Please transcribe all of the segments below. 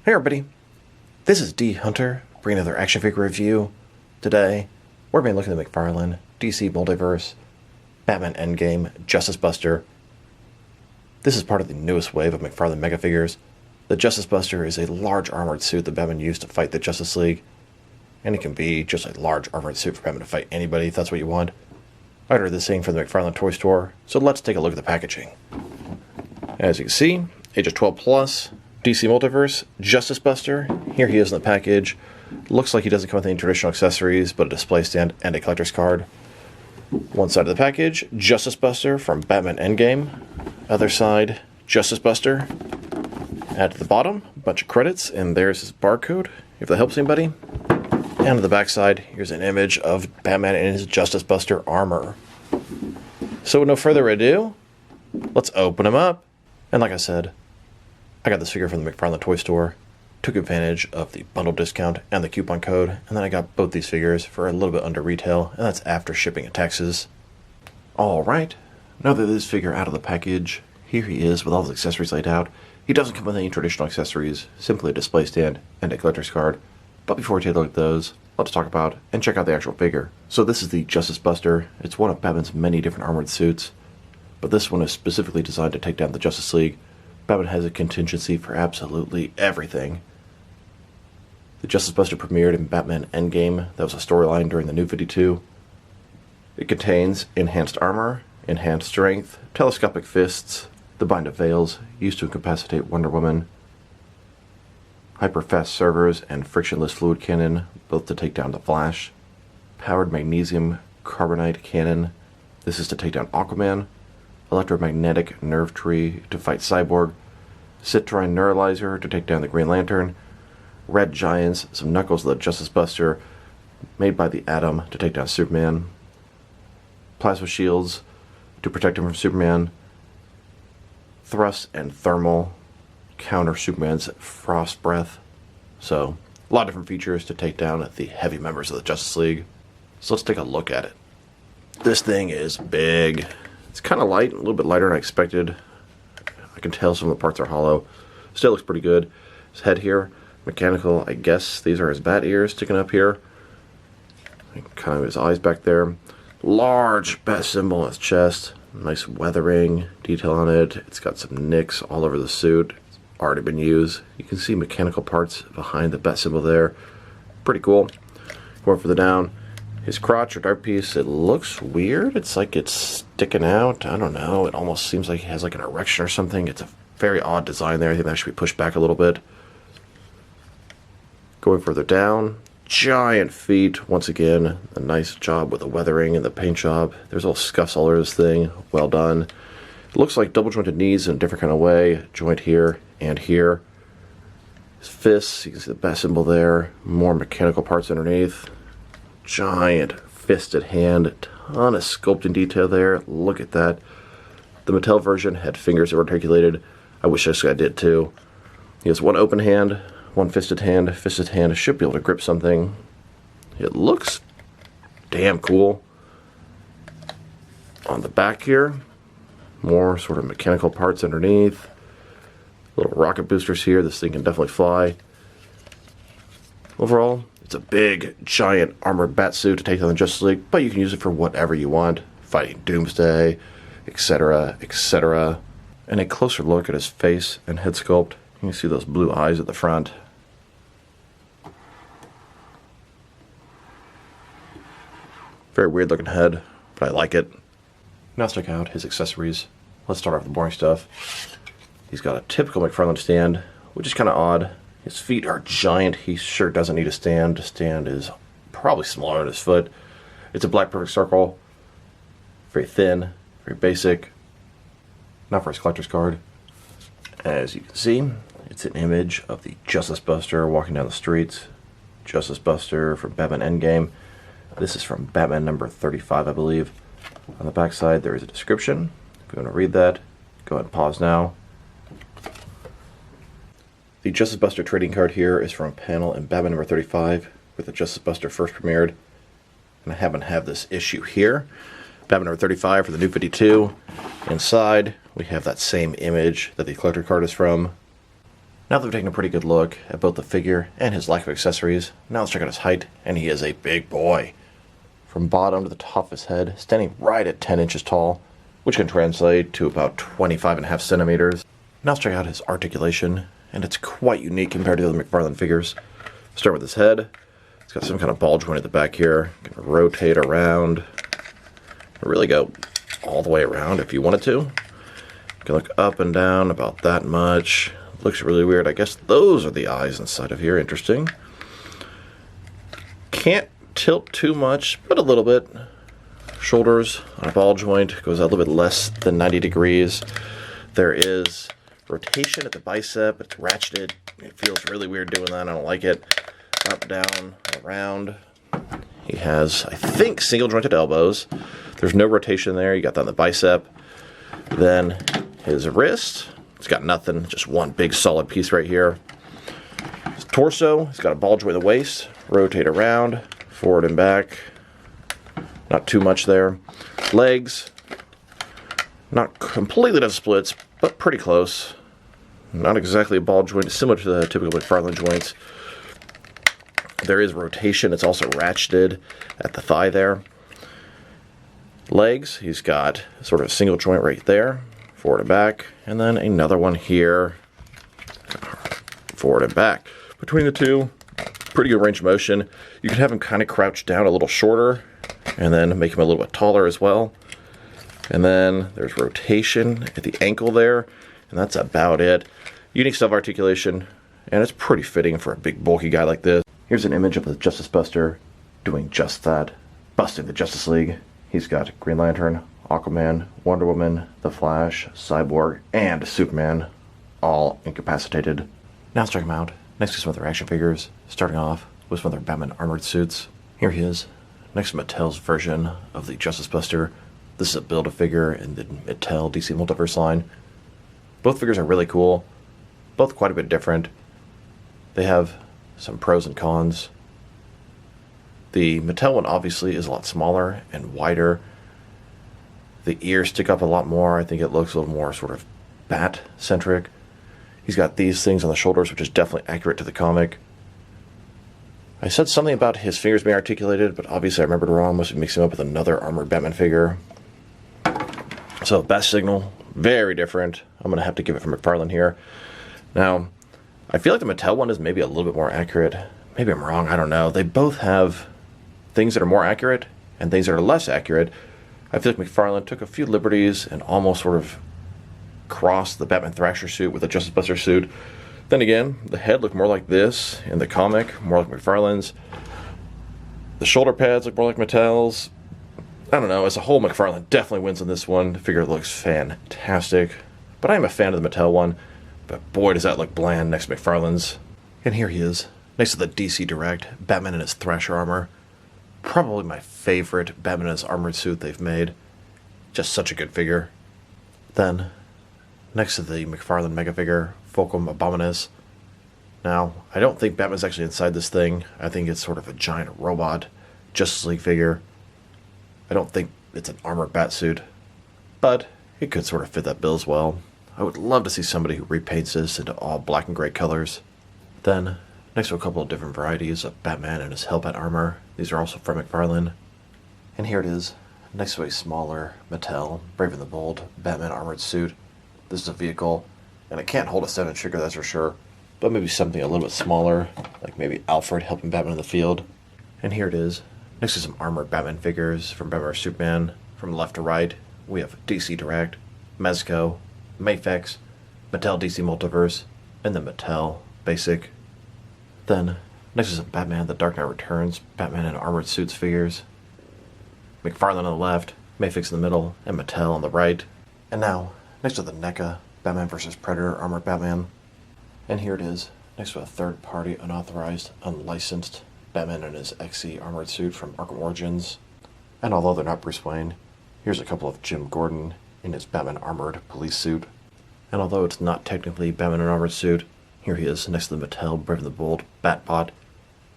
Hey everybody, this is D Hunter, bringing another action figure review. Today, we're going to be looking at the McFarlane DC Multiverse, Batman Endgame, Justice Buster. This is part of the newest wave of McFarlane Megafigures. The Justice Buster is a large armored suit that Batman used to fight the Justice League, and it can be just a large armored suit for Batman to fight anybody if that's what you want. I ordered this thing from the McFarlane toy store, so let's take a look at the packaging. As you can see, ages 12 plus, DC Multiverse, Justice Buster. Here he is in the package. Looks like he doesn't come with any traditional accessories, but a display stand and a collector's card. One side of the package, Justice Buster from Batman Endgame. Other side, Justice Buster. At the bottom, a bunch of credits, and there's his barcode, if that helps anybody. And on the back side, here's an image of Batman in his Justice Buster armor. So with no further ado, let's open him up. And like I said, I got this figure from the McFarlane toy store, took advantage of the bundle discount and the coupon code, and then I got both these figures for a little bit under retail, and that's after shipping and taxes. Alright, now that this figure out of the package, here he is with all the accessories laid out. He doesn't come with any traditional accessories, simply a display stand and a collector's card. But before we take a look at those, let's talk about and check out the actual figure. So this is the Justice Buster. It's one of Batman's many different armored suits, but this one is specifically designed to take down the Justice League. Batman has a contingency for absolutely everything. The Justice Buster premiered in Batman Endgame. That was a storyline during the New 52. It contains enhanced armor, enhanced strength, telescopic fists, the bind of veils used to incapacitate Wonder Woman, hyper-fast servers and frictionless fluid cannon, both to take down the Flash, powered magnesium carbonite cannon. This is to take down Aquaman, electromagnetic nerve tree to fight Cyborg, citrine neuralizer to take down the Green Lantern, red giants, some knuckles of the Justice Buster made by the Atom to take down Superman, plasma shields to protect him from Superman, thrust and thermal counter Superman's frost breath. So a lot of different features to take down the heavy members of the Justice League. So let's take a look at it. This thing is big. It's kind of light, a little bit lighter than I expected. I can tell some of the parts are hollow. Still looks pretty good. His head here, mechanical, I guess these are his bat ears sticking up here. Kind of his eyes back there. Large bat symbol on his chest. Nice weathering detail on it. It's got some nicks all over the suit. It's already been used. You can see mechanical parts behind the bat symbol there. Pretty cool. Going further down. His crotch or dart piece, it looks weird. It's like it's sticking out. I don't know. It almost seems like he has like an erection or something. It's a very odd design there. I think that should be pushed back a little bit. Going further down, giant feet. Once again, a nice job with the weathering and the paint job. There's little scuffs all over this thing. Well done. It looks like double jointed knees in a different kind of way. Joint here and here. His fists, you can see the bat symbol there. More mechanical parts underneath. Giant fisted hand, ton of sculpting detail there. Look at that. The Mattel version had fingers that were articulated. I wish this guy did too. He has one open hand, one fisted hand. Fisted hand should be able to grip something. It looks damn cool. On the back here, more sort of mechanical parts underneath. Little rocket boosters here. This thing can definitely fly. Overall, it's a big, giant armored bat suit to take on the Justice League, but you can use it for whatever you want. Fighting Doomsday, etc., etc. And a closer look at his face and head sculpt. You can see those blue eyes at the front. Very weird looking head, but I like it. Now let's check out his accessories. Let's start off with the boring stuff. He's got a typical McFarlane stand, which is kind of odd. His feet are giant. He sure doesn't need a stand. The stand is probably smaller than his foot. It's a black perfect circle. Very thin, very basic. Now for his collector's card. As you can see, it's an image of the Justice Buster walking down the streets. Justice Buster from Batman Endgame. This is from Batman number 35, I believe. On the back side, there is a description. If you want to read that, go ahead and pause now. The Justice Buster trading card here is from a panel in Batman number 35, where the Justice Buster first premiered. And I happen to have this issue here. Batman number 35 for the New 52. Inside, we have that same image that the collector card is from. Now that we've taken a pretty good look at both the figure and his lack of accessories, now let's check out his height, and he is a big boy. From bottom to the top of his head, standing right at 10 inches tall, which can translate to about 25.5 centimeters. Now let's check out his articulation, and it's quite unique compared to the other McFarlane figures. Start with his head. It's got some kind of ball joint at the back here. You can rotate around. Really go all the way around if you wanted to. You can look up and down about that much. Looks really weird. I guess those are the eyes inside of here. Interesting. Can't tilt too much, but a little bit. Shoulders on a ball joint goes out a little bit less than 90 degrees. There is rotation at the bicep. It's ratcheted. It feels really weird doing that. I don't like it. Up, down, around. He has, I think, single jointed elbows. There's no rotation there. You got that on the bicep. Then his wrist. It's got nothing, just one big solid piece right here. His torso, he's got a ball joint at the waist. Rotate around, forward and back. Not too much there. Legs, not completely to splits, but pretty close. Not exactly a ball joint, similar to the typical McFarlane joints. There is rotation, it's also ratcheted at the thigh there. Legs, he's got sort of a single joint right there. Forward and back, and then another one here, forward and back. Between the two, pretty good range of motion. You can have him kind of crouch down a little shorter, and then make him a little bit taller as well. And then there's rotation at the ankle there, and that's about it. Unique self-articulation, and it's pretty fitting for a big bulky guy like this. Here's an image of the Justice Buster doing just that, busting the Justice League. He's got Green Lantern, Aquaman, Wonder Woman, The Flash, Cyborg, and Superman, all incapacitated. Now let's check him out next to some other action figures, starting off with some of their Batman armored suits. Here he is, next to Mattel's version of the Justice Buster. This is a Build-A-Figure in the Mattel DC Multiverse line. Both figures are really cool, both quite a bit different. They have some pros and cons. The Mattel one obviously is a lot smaller and wider. The ears stick up a lot more. I think it looks a little more sort of bat-centric. He's got these things on the shoulders, which is definitely accurate to the comic. I said something about his fingers being articulated, but obviously I remembered wrong. Must be mixing him up with another armored Batman figure. So, Bat Signal, very different. I'm going to have to give it from McFarlane here. Now, I feel like the Mattel one is maybe a little bit more accurate. Maybe I'm wrong, I don't know. They both have things that are more accurate and things that are less accurate. I feel like McFarlane took a few liberties and almost sort of crossed the Batman Thrasher suit with the Justice Buster suit. Then again, the head looked more like this in the comic, more like McFarlane's. The shoulder pads look more like Mattel's. I don't know, as a whole, McFarlane definitely wins on this one. The figure looks fantastic. But I am a fan of the Mattel one, but boy does that look bland next to McFarlane's. And here he is, next to the DC Direct, Batman in his Thrasher armor. Probably my favorite Batman in his armored suit they've made. Just such a good figure. Then, next to the McFarlane Megafigure, Fulcrum Abominus. Now, I don't think Batman's actually inside this thing. I think it's sort of a giant robot Justice League figure. I don't think it's an armored batsuit, but it could sort of fit that bill as well. I would love to see somebody who repaints this into all black and gray colors. Then, next to a couple of different varieties of Batman and his Hellbat armor. These are also from McFarlane. And here it is, next to a smaller Mattel Brave and the Bold Batman armored suit. This is a vehicle, and it can't hold a 7-inch figure, that's for sure. But maybe something a little bit smaller, like maybe Alfred helping Batman in the field. And here it is, next to some armored Batman figures from Batman vs Superman. From left to right, we have DC Direct, Mezco, Mafex, Mattel DC Multiverse, and the Mattel Basic. Then, next to some Batman The Dark Knight Returns, Batman in armored suits figures. McFarlane on the left, Mafex in the middle, and Mattel on the right. And now, next to the NECA, Batman vs Predator Armored Batman. And here it is, next to a third-party, unauthorized, unlicensed Batman in his XC armored suit from Arkham Origins. And although they're not Bruce Wayne, here's a couple of Jim Gordon in his Batman armored police suit. And although it's not technically Batman in an armored suit, here he is next to the Mattel Brave and the Bold Batbot.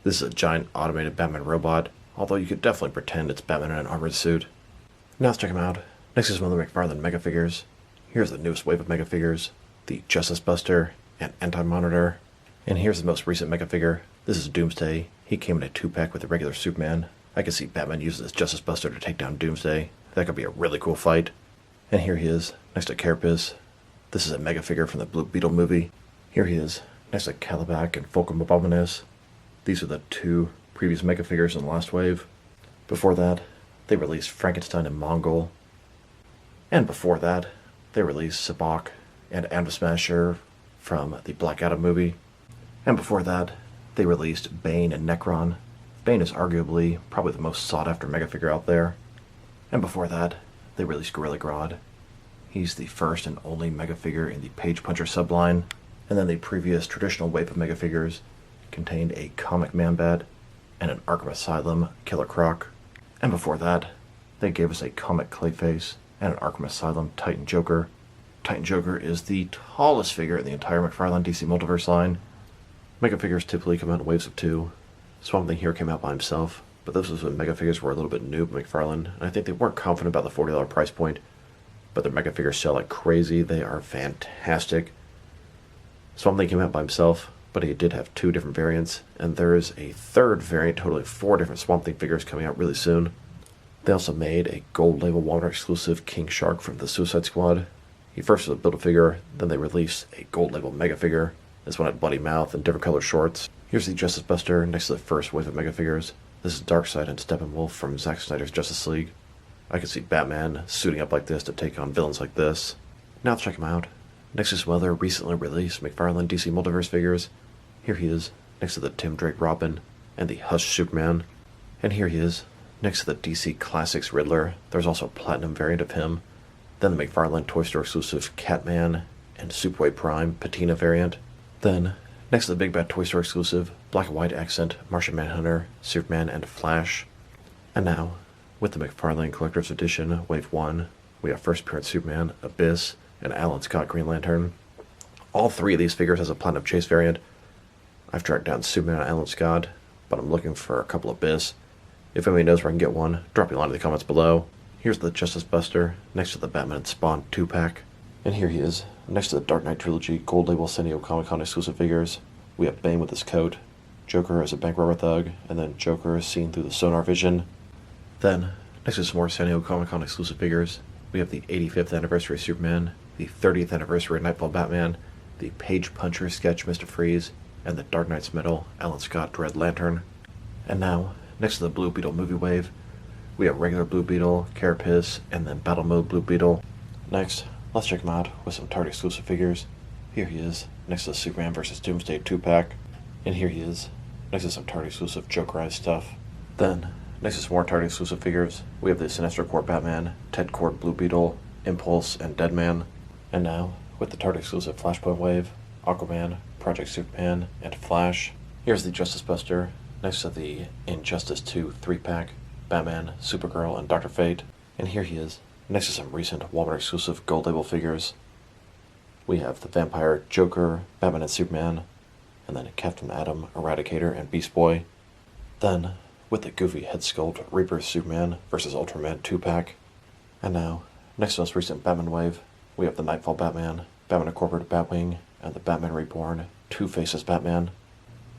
This is a giant automated Batman robot, although you could definitely pretend it's Batman in an armored suit. Now let's check him out. Next is one of the McFarlane Megafigures. Here's the newest wave of Megafigures, the Justice Buster and Anti-Monitor. And here's the most recent Megafigure. This is Doomsday. He came in a 2-pack with a regular Superman. I can see Batman use this Justice Buster to take down Doomsday. That could be a really cool fight. And here he is, next to Carapace. This is a Megafigure from the Blue Beetle movie. Here he is, next to Calibac and Fulcrum Abominus. These are the 2 previous Megafigures in the last wave. Before that, they released Frankenstein and Mongol. And before that, they released Sabak and Atom Smasher from the Black Adam movie. And before that, they released Bane and Necron. Bane is arguably probably the most sought-after Megafigure out there. And before that, they released Gorilla Grodd. He's the first and only Megafigure in the Page Puncher subline. And then the previous traditional wave of Megafigures contained a Comic Man-Bat and an Arkham Asylum Killer Croc. And before that, they gave us a Comic Clayface and an Arkham Asylum Titan Joker. Titan Joker is the tallest figure in the entire McFarlane DC Multiverse line. Megafigures typically come out in waves of 2. Swamp Thing here came out by himself, but this was when Megafigures were a little bit new at McFarlane, and I think they weren't confident about the $40 price point, but their Megafigures sell like crazy. They are fantastic. Swamp Thing came out by himself, but he did have 2 different variants, and there is a 3rd variant, totally 4 different Swamp Thing figures coming out really soon. They also made a gold label Walmart exclusive King Shark from the Suicide Squad. He first was a Build-A-Figure, then they released a gold label Megafigure. This one had bloody mouth and different colored shorts. Here's the Justice Buster next to the first wave of Megafigures. This is Darkseid and Steppenwolf from Zack Snyder's Justice League. I could see Batman suiting up like this to take on villains like this. Now let's check him out. Next is some other recently released McFarlane DC Multiverse figures. Here he is, next to the Tim Drake Robin and the Hush Superman. And here he is, next to the DC Classics Riddler. There's also a Platinum variant of him. Then the McFarlane Toy Store exclusive Catman and Superboy Prime Patina variant. Then, next to the Big Bad Toy Store exclusive Black and White Accent Martian Manhunter, Superman, and Flash. And now, with the McFarlane Collector's Edition Wave 1, we have first appearance Superman, Abyss, and Alan Scott Green Lantern. All 3 of these figures has a Platinum Chase variant. I've tracked down Superman and Alan Scott, but I'm looking for a couple of Abyss. If anybody knows where I can get one, drop me a line in the comments below. Here's the Justice Buster, next to the Batman and Spawn 2-pack. And here he is, next to the Dark Knight Trilogy Gold Label San Diego Comic-Con exclusive figures. We have Bane with his coat, Joker as a bank robber thug, and then Joker seen through the sonar vision. Then, next to some more San Diego Comic-Con exclusive figures, we have the 85th anniversary Superman, the 30th anniversary Nightfall Batman, the Page Puncher sketch Mr. Freeze, and the Dark Knight's Metal Alan Scott Dread Lantern. And now, next to the Blue Beetle movie wave, we have regular Blue Beetle, Carapace, and then Battle Mode Blue Beetle. Next, let's check him out with some Target exclusive figures. Here he is, next to the Superman vs. Doomsday 2-pack. And here he is, next to some Target exclusive Jokerized stuff. Then, next to some more Target exclusive figures, we have the Sinestro Corps Batman, Ted Kord Blue Beetle, Impulse, and Deadman. And now, with the Target exclusive Flashpoint wave, Aquaman, Project Superman, and Flash. Here's the Justice Buster, next to the Injustice 2 3-pack, Batman, Supergirl, and Dr. Fate. And here he is, next to some recent Walmart exclusive gold label figures. We have the Vampire, Joker, Batman and Superman, and then Captain Atom, Eradicator, and Beast Boy. Then, with the goofy head sculpt Reaper Superman vs. Ultraman 2-pack. And now, next to most recent Batman wave, we have the Nightfall Batman, Batman Incorporated Batwing, and the Batman Reborn Two Faces Batman.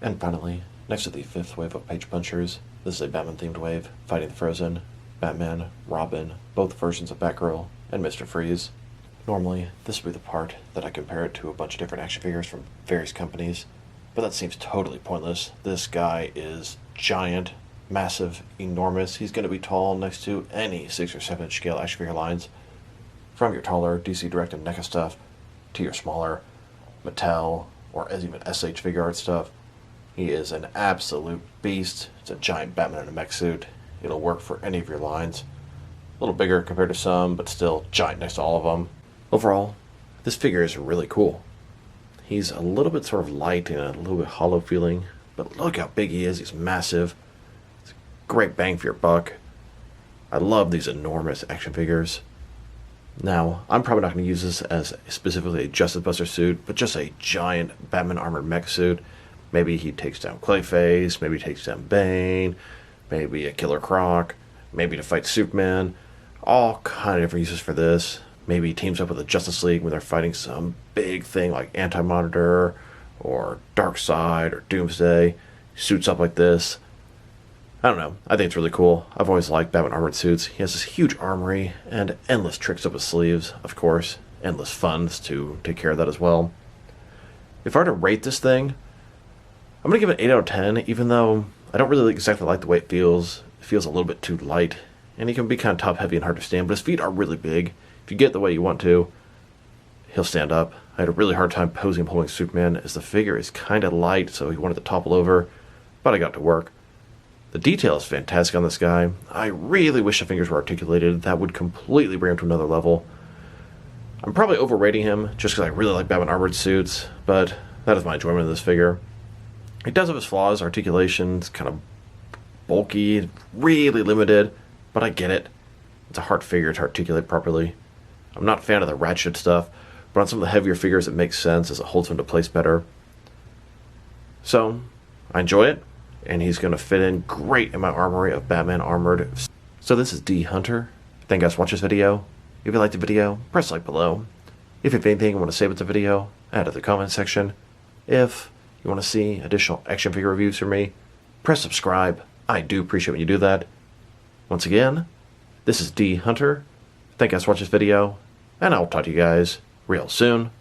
And finally, next to the 5th wave of Page Punchers, this is a Batman-themed wave, fighting the Frozen, Batman, Robin, both versions of Batgirl, and Mr. Freeze. Normally, this would be the part that I compare it to a bunch of different action figures from various companies, but that seems totally pointless. This guy is giant, massive, enormous. He's going to be tall next to any 6 or 7 inch scale action figure lines, from your taller DC Direct and NECA stuff, to your smaller Mattel, or as even SH figure art stuff. He is an absolute beast. It's a giant Batman in a mech suit. It'll work for any of your lines. A little bigger compared to some, but still giant next to all of them. Overall, this figure is really cool. He's a little bit sort of light and a little bit hollow feeling, but look how big he is. He's massive. It's a great bang for your buck. I love these enormous action figures. Now, I'm probably not going to use this as specifically a Justice Buster suit, but just a giant Batman armored mech suit. Maybe he takes down Clayface, maybe he takes down Bane, maybe a Killer Croc, maybe to fight Superman. All kind of different uses for this. maybe he teams up with the Justice League when they're fighting some big thing like Anti-Monitor or Darkseid or Doomsday. He suits up like this. I don't know. I think it's really cool. I've always liked Batman armored suits. He has this huge armory and endless tricks up his sleeves, of course. Endless funds to take care of that as well. If I were to rate this thing, I'm going to give it an 8 out of 10, even though I don't really exactly like the way it feels. It feels a little bit too light, and he can be kind of top-heavy and hard to stand, but his feet are really big. If you get it the way you want to, he'll stand up. I had a really hard time posing and holding Superman, as the figure is kind of light, so he wanted to topple over, but I got to work. The detail is fantastic on this guy. I really wish the fingers were articulated. That would completely bring him to another level. I'm probably overrating him, just because I really like Batman armored suits, but that is my enjoyment of this figure. It does have its flaws. Articulation's kind of bulky, really limited, but I get it. It's a hard figure to articulate properly. I'm not a fan of the ratchet stuff, but on some of the heavier figures it makes sense as it holds him into place better. So, I enjoy it, and he's going to fit in great in my armory of Batman armored. So this is D Hunter. Thank you guys for watching this video. If you liked the video, press like below. If you have anything you want to say about the video, add it to the comment section. If you want to see additional action figure reviews from me, press subscribe. I do appreciate when you do that. Once again, this is D Hunter. Thank you guys for watching this video, and I'll talk to you guys real soon.